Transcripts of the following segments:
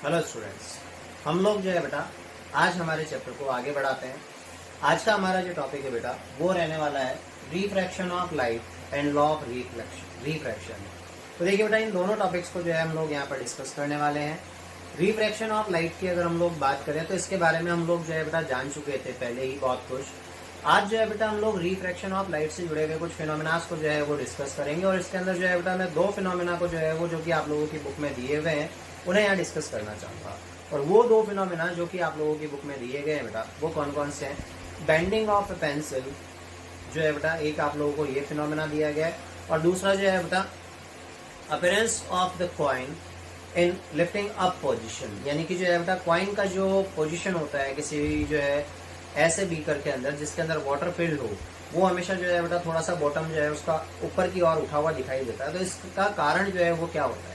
Hello students, हम लोग जो है बेटा आज हमारे चैप्टर को आगे बढ़ाते हैं। आज का हमारा जो टॉपिक है बेटा वो रहने वाला है refraction of light and law of refraction. तो देखिए बेटा इन दोनों टॉपिक्स को जो है हम लोग यहाँ पर डिस्कस करने वाले हैं। रिफ्रैक्शन ऑफ लाइट की अगर हम लोग बात करें तो इसके बारे में हम लोग जो है बेटा जान चुके थे पहले ही बहुत कुछ। आज जो है बेटा हम लोग रिफ्रैक्शन ऑफ लाइट से जुड़े हुए कुछ फिनोमेनास को जो है वो डिस्कस करेंगे और इसके अंदर जो है बेटा मैं दो फिनोमेना को जो है वो जो कि आप लोगों की बुक में दिए हुए हैं उन्हें यहाँ डिस्कस करना चाहूँगा। और वो दो फिनोमेना जो कि आप लोगों की बुक में दिए गए हैं बेटा वो कौन कौन से हैं। बेंडिंग ऑफ ए पेंसिल जो है बेटा एक आप लोगों को ये फिनोमेना दिया गया है और दूसरा जो है बेटा appearance of the coin in lifting up position, यानी कि जो है बेटा कॉइन का जो पोजीशन होता है किसी भी जो है ऐसे बीकर के अंदर जिसके अंदर वाटर फिल्ड हो वो हमेशा जो है बेटा थोड़ा सा बॉटम जो है उसका ऊपर की ओर उठा हुआ दिखाई देता है। तो इसका कारण जो है वो क्या होता है।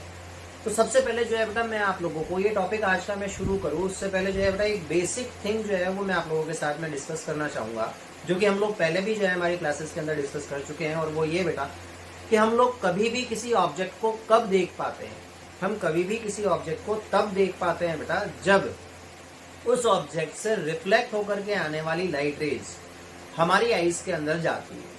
तो सबसे पहले जो है बेटा मैं आप लोगों को ये टॉपिक आज का मैं शुरू करूँ उससे पहले जो है बेटा एक बेसिक थिंग जो है वो मैं आप लोगों के साथ में डिस्कस करना चाहूँगा, जो कि हम लोग पहले भी जो है हमारी क्लासेस के अंदर डिस्कस कर चुके हैं। और वो ये बेटा कि हम लोग कभी भी किसी ऑब्जेक्ट को कब देख पाते हैं। हम कभी भी किसी ऑब्जेक्ट को तब देख पाते हैं बेटा जब उस ऑब्जेक्ट से रिफ्लेक्ट होकर के आने वाली लाइट रेज हमारी आईज के अंदर जाती है,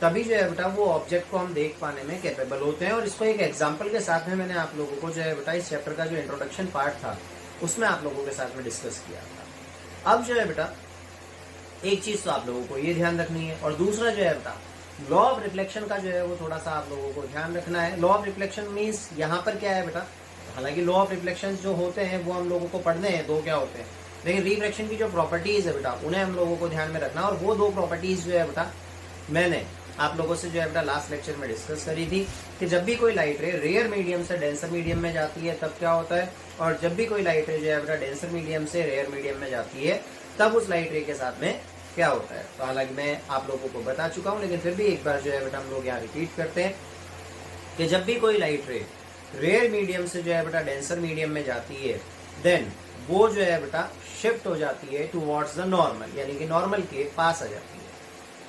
तभी जो है बेटा वो ऑब्जेक्ट को हम देख पाने में कैपेबल होते हैं। और इसको एक एग्जांपल के साथ में मैंने आप लोगों को जो है बेटा इस चैप्टर का जो इंट्रोडक्शन पार्ट था उसमें आप लोगों के साथ में डिस्कस किया था। अब जो है बेटा एक चीज तो आप लोगों को ये ध्यान रखनी है और दूसरा जो है बेटा लॉ ऑफ रिफ्लेक्शन का जो है वो थोड़ा सा आप लोगों को ध्यान रखना है। लॉ ऑफ रिफ्लेक्शन मीन्स यहाँ पर क्या है बेटा, हालांकि लॉ ऑफ रिफ्लेक्शन जो होते हैं वो हम लोगों को पढ़ने हैं, दो क्या होते हैं, लेकिन रिफ्रैक्शन की जो प्रॉपर्टीज है बेटा उन्हें हम लोगों को ध्यान में रखना। और वो दो प्रॉपर्टीज जो है बेटा मैंने आप लोगों से जो है बेटा लास्ट लेक्चर में डिस्कस करी थी कि जब भी कोई लाइट रे रेयर मीडियम से डेंसर मीडियम में जाती है तब क्या होता है, और जब भी कोई लाइट रे जो है बेटा डेंसर मीडियम से रेयर मीडियम में जाती है तब उस लाइट रे के साथ में क्या होता है। तो हालांकि मैं आप लोगों को बता चुका हूं लेकिन फिर भी एक बार जो है बेटा हम लोग यहाँ रिपीट करते हैं कि जब भी कोई लाइट रे रेयर मीडियम से जो है बेटा डेंसर मीडियम में जाती है देन वो जो है बेटा शिफ्ट हो जाती है टुवर्ड्स द नॉर्मल, यानी कि नॉर्मल के पास आ जाती है।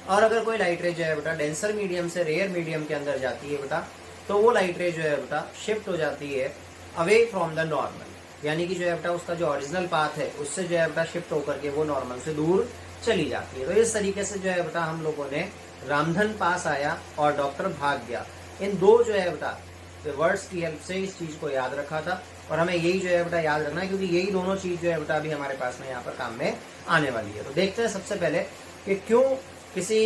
और अगर कोई लाइट रे जो है बेटा डेंसर मीडियम से रेयर मीडियम के अंदर जाती है बेटा तो वो लाइट रे जो है बेटा शिफ्ट हो जाती है अवे फ्रॉम द नॉर्मल, यानी कि जो है बेटा उसका जो ओरिजिनल पाथ है उससे जो है बेटा शिफ्ट होकर के वो नॉर्मल से दूर चली जाती है। तो इस तरीके से जो है बेटा हम लोगों ने रामधन पास आया और डॉक्टर भाग गया, इन दो जो है बेटा वर्ड्स की हेल्प से इस चीज को याद रखा था। और हमें यही जो है बेटा याद रखना है क्योंकि यही दोनों चीज जो है बेटा अभी हमारे पास में यहाँ पर काम में आने वाली है। तो देखते हैं सबसे पहले कि क्यों किसी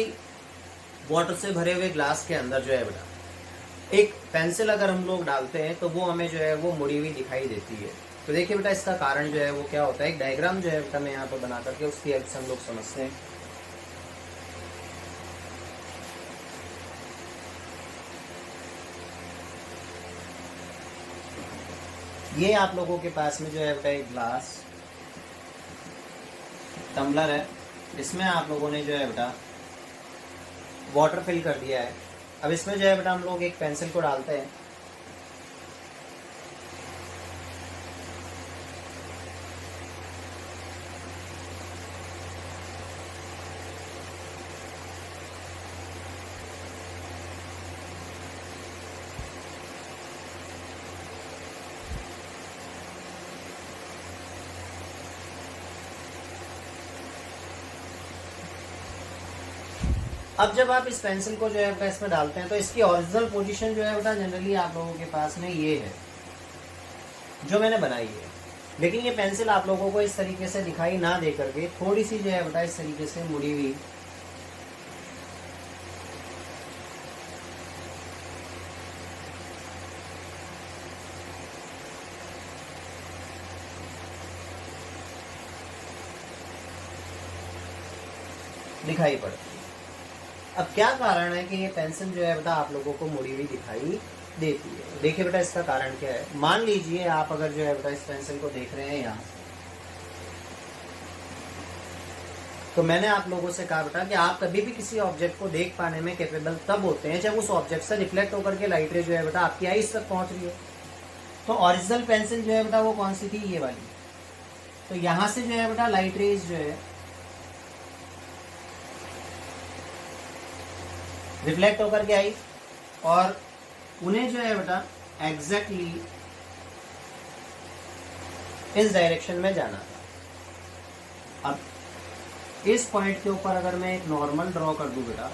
वाटर से भरे हुए ग्लास के अंदर जो है बेटा एक पेंसिल अगर हम लोग डालते हैं तो वो हमें जो है वो मुड़ी हुई दिखाई देती है। तो देखिए बेटा इसका कारण जो है वो क्या होता है, एक डायग्राम जो है बेटा मैं यहाँ पर बना करके उसकी हेल्प से हम लोग समझते हैं। ये आप लोगों के पास में जो है बेटा एक ग्लास टम्बलर है, इसमें आप लोगों ने जो है बेटा वाटर फिल कर दिया है। अब इसमें जो है बेटा हम लोग एक पेंसिल को डालते हैं। अब जब आप इस पेंसिल को जो है बेटा इसमें डालते हैं तो इसकी ओरिजिनल पोजीशन जो है बेटा जनरली आप लोगों के पास में ये है जो मैंने बनाई है, लेकिन ये पेंसिल आप लोगों को इस तरीके से दिखाई ना दे करके थोड़ी सी जो है बेटा इस तरीके से मुड़ी हुई दिखाई पड़ती है। अब क्या कारण है कि ये पेंसिल जो है बेटा आप लोगों को मुड़ी हुई दिखाई देती है। देखिए बेटा इसका कारण क्या है। मान लीजिए आप अगर जो है बेटा इस पेंसिल को देख रहे हैं यहाँ, तो मैंने आप लोगों से कहा बेटा कि आप कभी भी किसी ऑब्जेक्ट को देख पाने में कैपेबल तब होते हैं जब उस ऑब्जेक्ट से रिफ्लेक्ट होकर के लाइट रे जो है बेटा आपकी आईज तक पहुंच रही है। तो ओरिजिनल पेंसिल जो है बेटा वो कौन सी थी, ये वाली। तो यहां से जो है बेटा लाइट रेज जो है रिफ्लेक्ट होकर के आई और उन्हें जो है बेटा एग्जैक्टली इस डायरेक्शन में जाना था। अब इस पॉइंट के ऊपर अगर मैं एक नॉर्मल ड्रॉ कर दूं बेटा,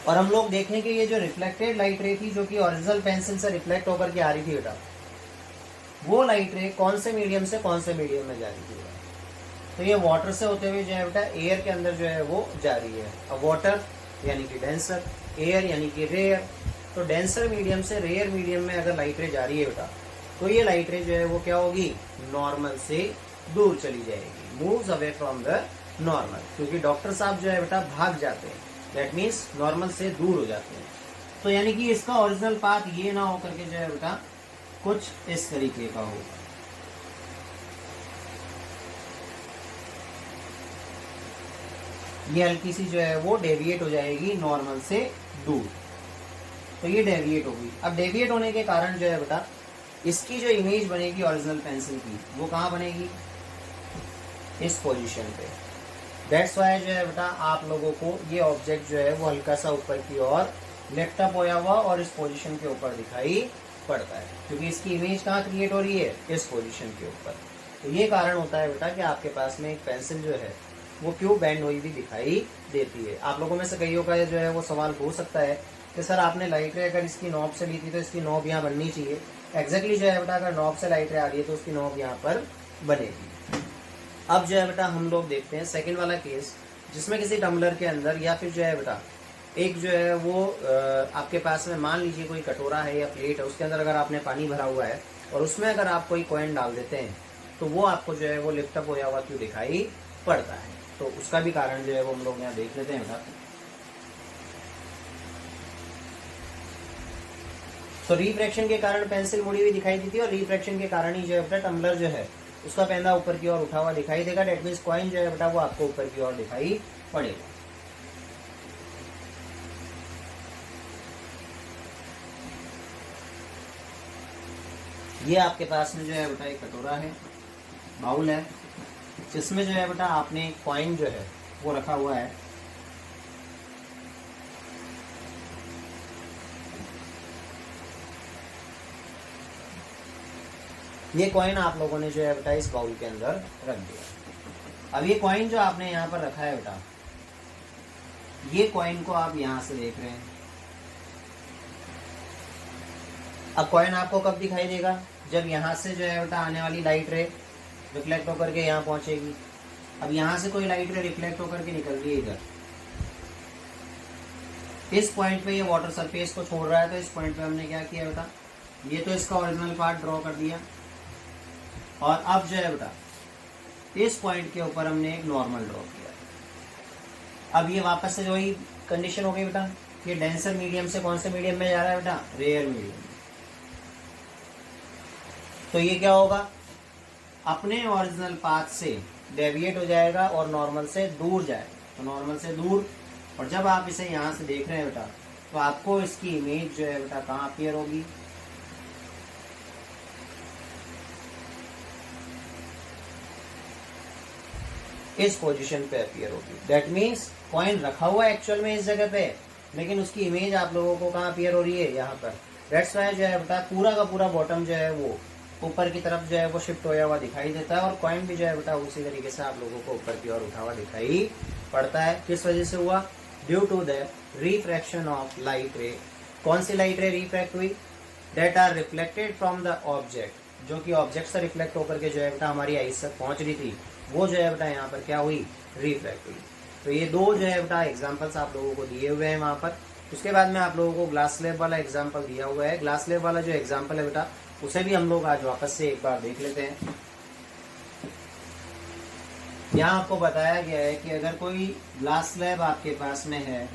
और हम लोग देखें कि ये जो रिफ्लेक्टेड लाइट रे थी जो कि ओरिजिनल पेंसिल से रिफ्लेक्ट होकर के आ रही थी बेटा, वो लाइट रे कौन से मीडियम से कौन से मीडियम में जा रही थी बेटा, तो ये वाटर से होते हुए जो है बेटा एयर के अंदर जो है वो जा रही है। अब वाटर यानी कि डेंसर, एयर यानी कि रेयर, तो डेंसर मीडियम से रेयर मीडियम में अगर लाइट रे जा रही है बेटा, तो ये लाइट रे जो है वो क्या होगी, नॉर्मल से दूर चली जाएगी, moves away from the normal, क्योंकि डॉक्टर साहब जो है बेटा भाग जाते हैं, दैट मीन्स नॉर्मल से दूर हो जाते हैं। तो यानी कि इसका ओरिजिनल पाथ ये ना हो करके जो है बेटा कुछ इस तरीके का होगा। ये हल्की सी जो है वो डेविएट हो जाएगी नॉर्मल से दूर, तो ये डेविएट होगी। अब डेविएट होने के कारण जो है बेटा इसकी जो इमेज बनेगी ओरिजिनल पेंसिल की, वो कहाँ बनेगी, इस पोजीशन पे। दैट्स वाई जो है बेटा आप लोगों को ये ऑब्जेक्ट जो है वो हल्का सा ऊपर की ओर लिफ्ट अप होया हुआ और इस पोजीशन के ऊपर दिखाई पड़ता है, क्योंकि इसकी इमेज कहाँ क्रिएट हो रही है, इस पोजीशन के ऊपर। तो ये कारण होता है बेटा कि आपके पास में एक पेंसिल जो है वो क्यों बैंड हुई भी दिखाई देती है। आप लोगों में से कईयों का जो है वो सवाल हो सकता है कि सर आपने लाइट रे अगर इसकी नॉब से ली थी तो इसकी नॉब यहाँ बननी चाहिए। एग्जैक्टली जो है बेटा अगर नॉब से लाइट रे आ रही है तो उसकी नॉब यहाँ पर बनेगी। अब जो है बेटा हम लोग देखते हैं सेकंड वाला केस, जिसमें किसी टम्बलर के अंदर या फिर जो है बेटा एक जो है वो आपके पास में मान लीजिए कोई कटोरा है या प्लेट है, उसके अंदर अगर आपने पानी भरा हुआ है और उसमें अगर आप कोई कॉइन डाल देते हैं तो वो आपको जो है वो लिफ्ट अप होया हुआ क्यों दिखाई पड़ता है, तो उसका भी कारण जो है वो हम लोग यहाँ देख लेते हैं बेटा। तो रिफ्रैक्शन के कारण पेंसिल मुड़ी हुई दिखाई देती है और रिफ्रैक्शन के कारण ही जो है बेटा टम्बलर जो है उसका पेंदा ऊपर की ओर उठा हुआ दिखाई देगा। डेट मीन्स कॉइन जो है बेटा वो आपको ऊपर की ओर दिखाई पड़ेगा। ये आपके पास में जो है बेटा एक कटोरा है, बाउल है, जिसमें जो है बेटा आपने कॉइन जो है वो रखा हुआ है। ये कॉइन आप लोगों ने जो है बेटा इस बाउल के अंदर रख दिया। अब ये कॉइन जो आपने यहाँ पर रखा है बेटा, ये कॉइन को आप यहाँ से देख रहे हैं। अब कॉइन आपको कब दिखाई देगा, जब यहाँ से जो है बेटा आने वाली लाइट रे रिफ्लेक्ट होकर के यहाँ पहुंचेगी। अब यहाँ से कोई लाइट रे रिफ्लेक्ट होकर के निकल रही है इधर, इस पॉइंट पे ये वाटर सरफेस को छोड़ रहा है, तो इस पॉइंट पे हमने क्या किया बेटा, ये तो इसका ओरिजिनल पार्ट ड्रॉ कर दिया और अब जो है बेटा इस पॉइंट के ऊपर हमने एक नॉर्मल ड्रॉ किया। अब ये वापस से जो ही कंडीशन हो गई बेटा, ये डेंसर मीडियम से कौन से मीडियम में जा रहा है बेटा, रेयर मीडियम। तो ये क्या होगा, अपने ओरिजिनल पाथ से डेविएट हो जाएगा और नॉर्मल से दूर जाएगा। तो नॉर्मल से दूर, और जब आप इसे यहाँ से देख रहे हैं बेटा तो आपको इसकी इमेज जो है बेटा कहाँ अपीयर होगी, इस पोजीशन पे अपीयर होगी। दैट मीन्स कॉइन रखा हुआ एक्चुअल में इस जगह पे, लेकिन उसकी इमेज आप लोगों को कहाँ अपीयर हो रही है, यहाँ पर। दैट्स वाई जो है बेटा पूरा का पूरा बॉटम जो है वो ऊपर की तरफ जो है वो शिफ्ट होया हुआ दिखाई देता है और कॉइन भी जो है बेटा उसी तरीके से आप लोगों को ऊपर की ओर उठा हुआ दिखाई पड़ता है। किस वजह से हुआ, due to the refraction of light ray. कौन सी लाइट रे रिफ्रैक्ट हुई, that are reflected from the object, जो कि ऑब्जेक्ट से रिफ्लेक्ट होकर के जो है बेटा हमारी आईज तक पहुंच रही थी, वो जो है बेटा यहाँ पर क्या हुई, रिफ्रैक्ट हुई। तो ये दो जो है बेटा एग्जाम्पल्स आप लोगों को दिए हुए हैं वहां पर। उसके बाद में आप लोगों को ग्लास स्लैब वाला एग्जाम्पल दिया हुआ है। ग्लास स्लैब वाला जो एग्जाम्पल है बेटा उसे भी हम लोग आज वापस से एक बार देख लेते हैं। यहाँ आपको बताया गया है कि अगर कोई ग्लास स्लैब आपके पास में है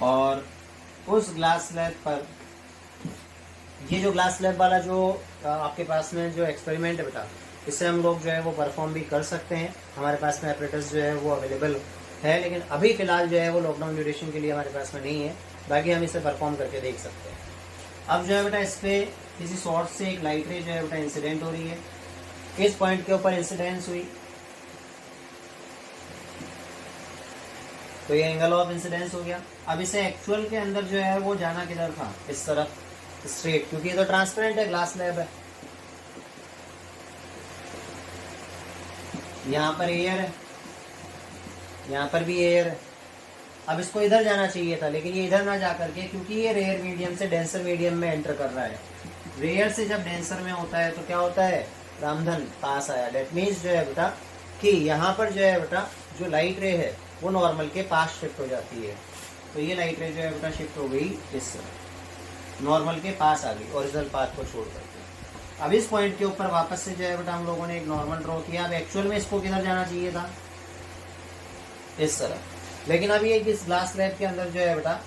और उस ग्लास स्लैब पर, ये जो ग्लास स्लैब वाला जो आपके पास में जो एक्सपेरिमेंट है बेटा, इससे हम लोग जो है वो परफॉर्म भी कर सकते हैं। हमारे पास में एपरेटस जो है वो अवेलेबल है, लेकिन अभी फिलहाल जो है वो लॉकडाउन ड्यूरेशन के लिए हमारे पास में नहीं है, बाकी हम इसे परफॉर्म करके देख सकते हैं। अब जो है बेटा इस पे किसी सोर्स से एक लाइट रे जो है बेटा इंसिडेंट हो रही है, इस पॉइंट के ऊपर इंसिडेंस हुई, तो ये एंगल ऑफ इंसिडेंस हो गया। अब इसे एक्चुअल के अंदर जो है वो जाना किधर था, इस तरफ, स्ट्रेट, क्योंकि ये तो ट्रांसपेरेंट है, ग्लास स्लैब है। यहाँ पर एयर है, यहाँ पर भी एयर है। अब इसको इधर जाना चाहिए था, लेकिन ये इधर ना जा करके, क्योंकि ये रेयर मीडियम से डेंसर मीडियम में एंटर कर रहा है। रेयर से जब डेंसर में होता है तो क्या होता है, रामधन पास आया। डेट मीन्स जो है बेटा कि यहाँ पर जो है बेटा जो लाइट रे है वो नॉर्मल के पास शिफ्ट हो जाती है। तो ये लाइट रे जो है बेटा शिफ्ट हो गई इस नॉर्मल के पास आ गई, ओरिजिनल पाथ को छोड़ करके। अब इस पॉइंट के ऊपर वापस से जो है बेटा हम लोगों ने एक नॉर्मल ड्रॉ किया। अब एक्चुअल में इसको किधर जाना चाहिए था, इस तरह। लेकिन अब ये इस ग्लास स्लैब के अंदर जो है बेटा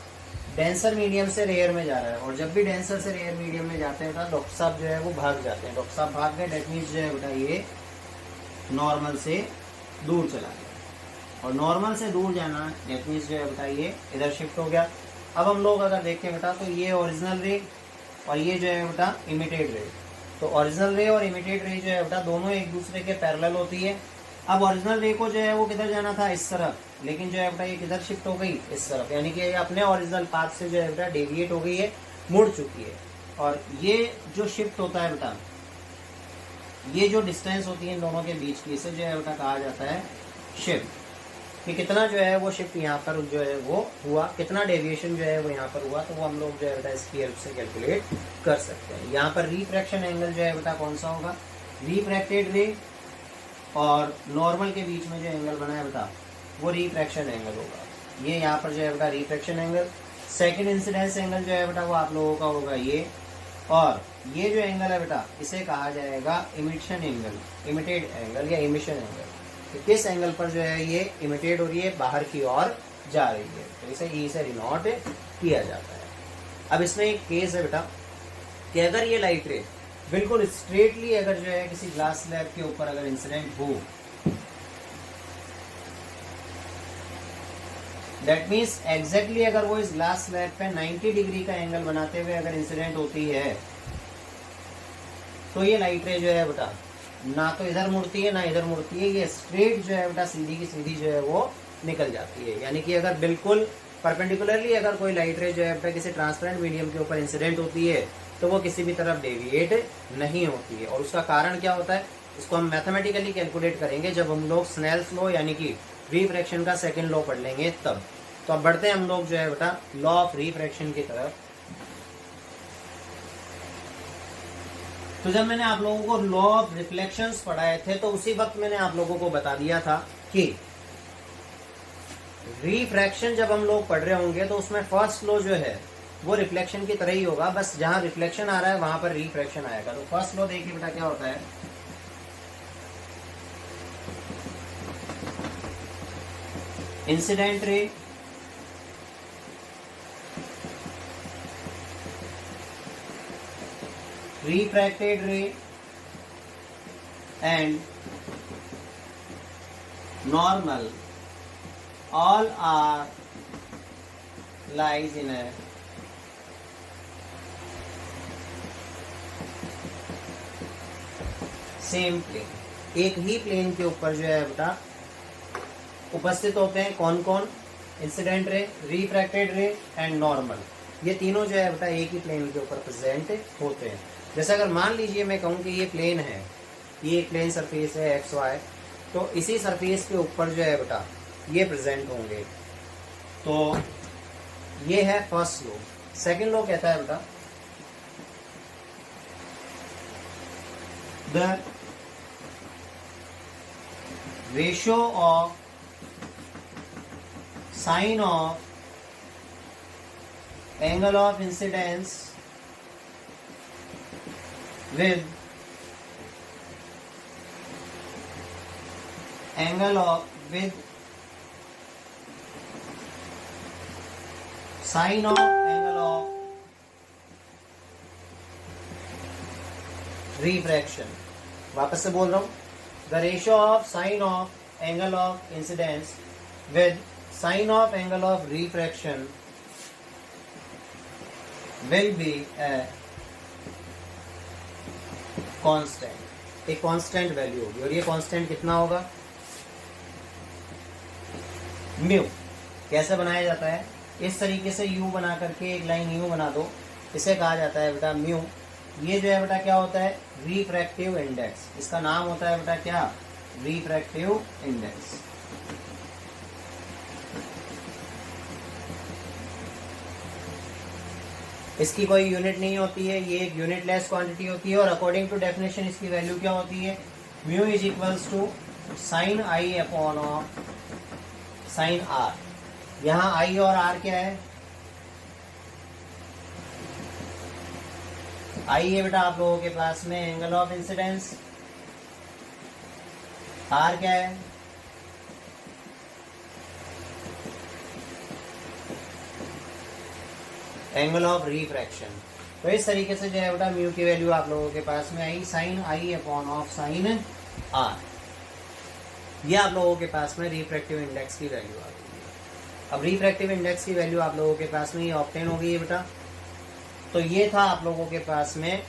डेंसर मीडियम से रेयर में जा रहा है, और जब भी डेंसर से रेयर मीडियम में जाते हैं तो डॉक्टर साहब जो है वो भाग जाते हैं। डॉक्टर साहब भाग गए, डेट मीन्स जो है बेटा ये नॉर्मल से दूर चला गया, और नॉर्मल से दूर जाना डेट मीन्स जो है बेटा ये इधर शिफ्ट हो गया। अब हम लोग अगर देखें बेटा तो ये ओरिजिनल रे और ये जो है बेटा इमिटेड रे। तो ओरिजिनल रे और इमिटेड रे जो है बेटा दोनों एक दूसरे के पैरेलल होती है। अब ओरिजिनल रे को जो है वो किधर जाना था, इस तरफ, लेकिन जो है बेटा ये किधर शिफ्ट हो गई, इस तरफ। यानी कि ये अपने ओरिजिनल पाथ से जो है बेटा डेविएट हो गई है, मुड़ चुकी है। और ये जो शिफ्ट होता है बेटा, ये जो डिस्टेंस होती है इन दोनों के बीच की, इसे जो है बेटा कहा जाता है शिफ्ट। कि कितना जो है वो शिफ्ट यहाँ पर जो है वो हुआ, कितना डेविएशन जो है वो यहाँ पर हुआ, तो वो हम लोग जो है बेटा इसकी हेल्प से कैलकुलेट कर सकते हैं। यहाँ पर रिफ्रैक्शन एंगल जो है बेटा कौन सा होगा, रिफ्रैक्टेड रे और नॉर्मल के बीच में जो एंगल बना है बेटा वो रिफ्रैक्शन एंगल होगा। ये यहाँ पर जो है बेटा refraction angle. Second incidence angle जो है बेटा वो आप लोगों का होगा ये, और ये जो एंगल है बेटा इसे कहा जाएगा इमिशन एंगल, इमिटेड एंगल या इमिशन एंगल। तो किस एंगल पर जो है ये इमिटेड हो रही है, बाहर की ओर जा रही है, तो इसे ई से डिनोट किया जाता है। अब इसमें एक केस है बेटा कि अगर ये लाइट रे बिल्कुल स्ट्रेटली अगर जो है किसी ग्लास स्लैब के ऊपर अगर इंसिडेंट हो, दैट मीन्स एग्जैक्टली अगर वो इस ग्लास स्लैब पे 90 डिग्री का एंगल बनाते हुए अगर इंसिडेंट होती है, तो ये लाइट रे जो है बेटा ना तो इधर मुड़ती है ना इधर मुड़ती है, ये स्ट्रेट जो है बेटा सीधी की सीधी जो है वो निकल जाती है। यानी कि अगर बिल्कुल परपेंडिकुलरली अगर कोई लाइट रे जो है बेटा किसी ट्रांसपेरेंट मीडियम के ऊपर इंसिडेंट होती है तो वो किसी भी तरफ डेविएट नहीं होती है। और उसका कारण क्या होता है, इसको हम मैथमेटिकली कैलकुलेट करेंगे जब हम लोग स्नेल्स लॉ यानी कि रिफ्रैक्शन का सेकंड लॉ पढ़ लेंगे तब। तो अब बढ़ते हैं हम लोग जो है बेटा लॉ ऑफ रिफ्रैक्शन की तरफ। तो जब मैंने आप लोगों को लॉ ऑफ रिफ्लेक्शंस पढ़ाए थे तो उसी वक्त मैंने आप लोगों को बता दिया था कि रिफ्रैक्शन जब हम लोग पढ़ रहे होंगे तो उसमें फर्स्ट लॉ जो है वो रिफ्लेक्शन की तरह ही होगा, बस जहां रिफ्लेक्शन आ रहा है वहां पर रिफ्रैक्शन आएगा। तो फर्स्ट लॉ देखिए बेटा क्या होता है, incident ray refracted ray and normal all are lies in a same plane, एक ही प्लेन के ऊपर जो है बेटा उपस्थित होते हैं। कौन कौन, इंसिडेंट रे, रिफ्रैक्टेड रे एंड नॉर्मल, ये तीनों जो है बेटा एक ही प्लेन के ऊपर प्रेजेंट होते हैं। जैसे अगर मान लीजिए मैं कहूँ कि ये प्लेन है, ये एक प्लेन सरफेस है एक्स वाई, तो इसी सरफेस के ऊपर जो है बेटा ये प्रेजेंट होंगे। तो ये है फर्स्ट लॉ। सेकंड लॉ कहता है बेटा the ratio of sine of angle of incidence with angle of with sine of angle of refraction। वापस से बोल रहा हूं, the ratio of sine of angle of incidence with sine of angle of refraction will be a constant, एक constant value होगी। और ये constant कितना होगा, म्यू। कैसे बनाया जाता है, इस तरीके से यू बना करके एक लाइन यू बना दो इसे कहा जाता है बेटा म्यू। ये जो है बेटा क्या होता है, रिफ्रैक्टिव इंडेक्स। इसका नाम होता है बेटा क्या, रिफ्रैक्टिव इंडेक्स। इसकी कोई यूनिट नहीं होती है, ये एक यूनिटलेस क्वांटिटी होती है और अकॉर्डिंग टू डेफिनेशन इसकी वैल्यू क्या होती है, mu is equals to sine I upon of sine R. यहाँ आई और आर क्या है, आई है बेटा आप लोगों के पास में एंगल ऑफ इंसिडेंस, आर क्या है, एंगल ऑफ रिफ्रैक्शन। तो इस तरीके से जो है बेटा म्यू की वैल्यू आप लोगों के पास में i sine I upon of sine r. ये आप लोगों के पास में रिफ्रैक्टिव इंडेक्स की वैल्यू आ गई है। अब रिफ्रैक्टिव इंडेक्स की वैल्यू आप लोगों के पास में ये ऑब्टेन हो गई है बेटा। तो ये था आप लोगों के पास में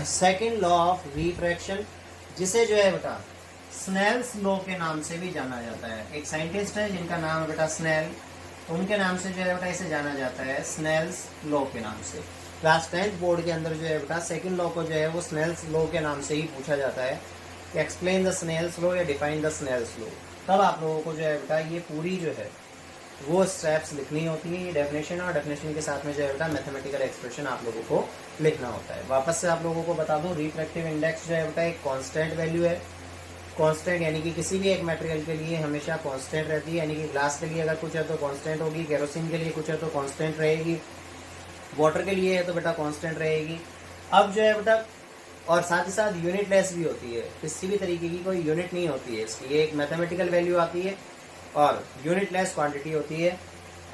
सेकंड लॉ ऑफ रिफ्रैक्शन, जिसे जो है बेटा स्नेल्स लॉ के नाम से भी जाना जाता है। एक साइंटिस्ट है जिनका नाम है बेटा स्नेल, उनके नाम से जो है बेटा इसे जाना जाता है स्नेल्स लॉ के नाम से। क्लास 10th बोर्ड के अंदर जो है बेटा सेकंड लॉ को जो है वो स्नेल्स लॉ के नाम से ही पूछा जाता है, एक्सप्लेन द स्नेल्स लॉ या डिफाइन द स्नेल्स लॉ। तब आप लोगों को जो है बेटा ये पूरी जो है वो स्टेप्स लिखनी होती है, ये डेफिनेशन और डेफिनेशन के साथ में जो है बेटा मैथमेटिकल एक्सप्रेशन आप लोगों को लिखना होता है। वापस से आप लोगों को बता दूं, रिफ्रैक्टिव इंडेक्स जो है बेटा एक कांस्टेंट वैल्यू है। कांस्टेंट यानी कि किसी भी एक मटेरियल के लिए हमेशा कांस्टेंट रहती है, यानी कि ग्लास के लिए अगर कुछ है तो कांस्टेंट होगी, केरोसिन के लिए कुछ है तो कांस्टेंट रहेगी, वाटर के लिए है तो बेटा कांस्टेंट रहेगी। अब जो है बेटा और साथ ही साथ यूनिटलेस भी होती है, किसी भी तरीके की कोई यूनिट नहीं होती है इसकी, ये एक मैथमेटिकल वैल्यू आती है और यूनिटलेस क्वांटिटी होती है।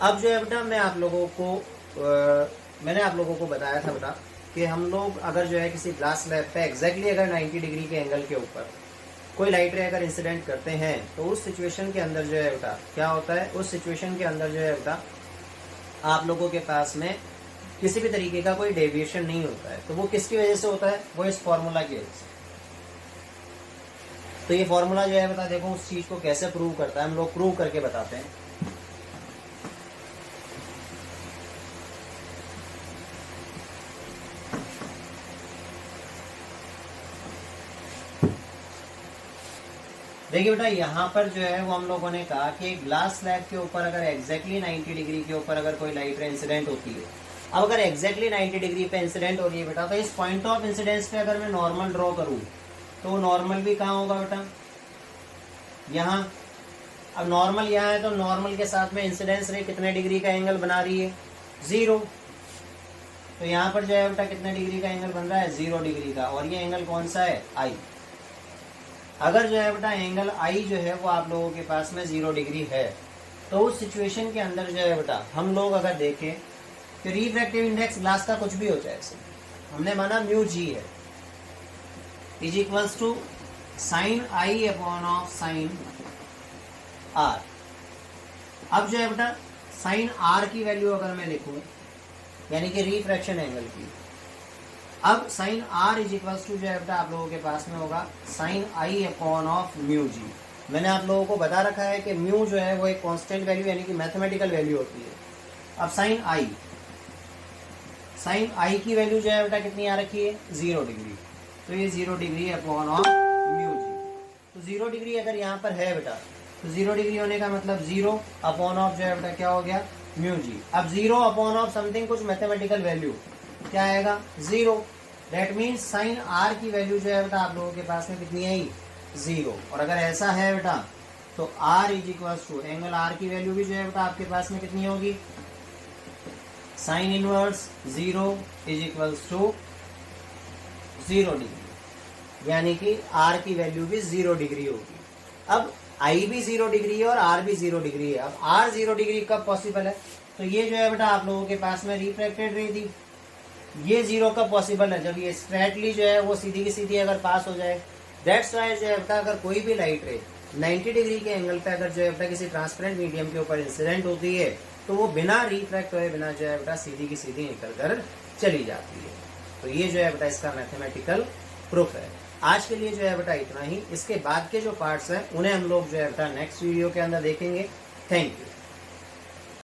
अब जो है बेटा मैंने आप लोगों को बताया था बेटा कि हम लोग अगर जो है किसी ग्लास स्लैब पे एग्जैक्टली अगर 90 डिग्री के एंगल के ऊपर कोई लाइट रे अगर इंसिडेंट करते हैं तो उस सिचुएशन के अंदर जो है बेटा क्या होता है, उस सिचुएशन के अंदर जो है बेटा आप लोगों के पास में किसी भी तरीके का कोई डेविएशन नहीं होता है। तो वो किसकी वजह से होता है, वो इस फॉर्मूला की वजह से। तो ये फॉर्मूला जो है बता देखो उस चीज को कैसे प्रूव करता है, हम लोग प्रूव करके बताते हैं। देखिए बेटा यहाँ पर जो है वो हम लोगों ने कहा कि ग्लास स्लैब के ऊपर अगर एग्जैक्टली 90 डिग्री के ऊपर अगर कोई लाइट रे इंसिडेंट होती है, अब अगर एग्जैक्टली 90 डिग्री पे इंसिडेंट हो रही है बेटा, तो इस पॉइंट ऑफ इंसिडेंस पे अगर मैं नॉर्मल ड्रॉ करूं तो नॉर्मल भी कहाँ होगा बेटा, यहाँ। अब नॉर्मल यहाँ है तो नॉर्मल के साथ में इंसिडेंस रे कितने डिग्री का एंगल बना रही है, 0। तो यहाँ पर जो है बेटा कितने डिग्री का एंगल बन रहा है, 0 डिग्री का। और ये एंगल कौन सा है, आई। अगर जो है बेटा एंगल आई जो है वो आप लोगों के पास में 0 डिग्री है, तो उस सिचुएशन के अंदर जो है बेटा हम लोग अगर देखें कि रिफ्रैक्टिव इंडेक्स ग्लास का कुछ भी हो जाए, हमने माना म्यू जी है, is equals to sine I upon of sine R. अब जो है बेटा साइन आर की वैल्यू अगर मैं लिखूं यानी कि रिफ्रैक्शन एंगल की, अब sine r is equals to जो है बेटा आप लोगों के पास में होगा sine I upon of mu g. मैंने आप लोगों को बता रखा है कि म्यू जो है वो एक कांस्टेंट वैल्यू यानी कि मैथमेटिकल वैल्यू होती है। अब साइन आई की वैल्यू जो है बेटा कितनी आ रखी है, 0 डिग्री। तो ये 0 डिग्री अपॉन ऑफ म्यू जी। तो 0 डिग्री अगर यहाँ पर है बेटा तो 0 डिग्री होने का मतलब 0 अपॉन ऑफ जो है बेटा क्या हो गया, म्यू जी। अब 0 अपॉन ऑफ समथिंग कुछ मैथमेटिकल वैल्यू क्या आएगा, 0। दैट मीन्स साइन आर की वैल्यू जो है बेटा आप लोगों के पास में कितनी आई, 0। और अगर ऐसा है बेटा तो R is equal to angle R की वैल्यू भी जो है बेटा आपके पास में कितनी होगी, sine inverse 0 is equal to 0 degree, यानी कि R की वैल्यू भी 0 डिग्री होगी। अब I भी 0 डिग्री है और R भी 0 डिग्री है। अब R 0 डिग्री कब पॉसिबल है, तो ये जो है बेटा आप लोगों के पास में रिफ्रैक्टेड रे थी, ये 0 कब पॉसिबल है, जब ये स्ट्रेटली जो है वो सीधी की सीधी अगर पास हो जाए। दैट्स वाई जो है बेटा अगर कोई भी लाइट रे 90 डिग्री के एंगल पे अगर जो है बेटा किसी ट्रांसपेरेंट मीडियम के ऊपर इंसिडेंट होती है तो वो बिना रिफ्रैक्ट हुए बिना जो है बेटा सीधी की सीधी निकल कर चली जाती है। तो ये जो है बेटा इसका मैथमेटिकल प्रूफ है। आज के लिए जो है बेटा इतना ही। इसके बाद के जो पार्ट्स हैं उन्हें हम लोग जो है बेटा नेक्स्ट वीडियो के अंदर देखेंगे। Thank you.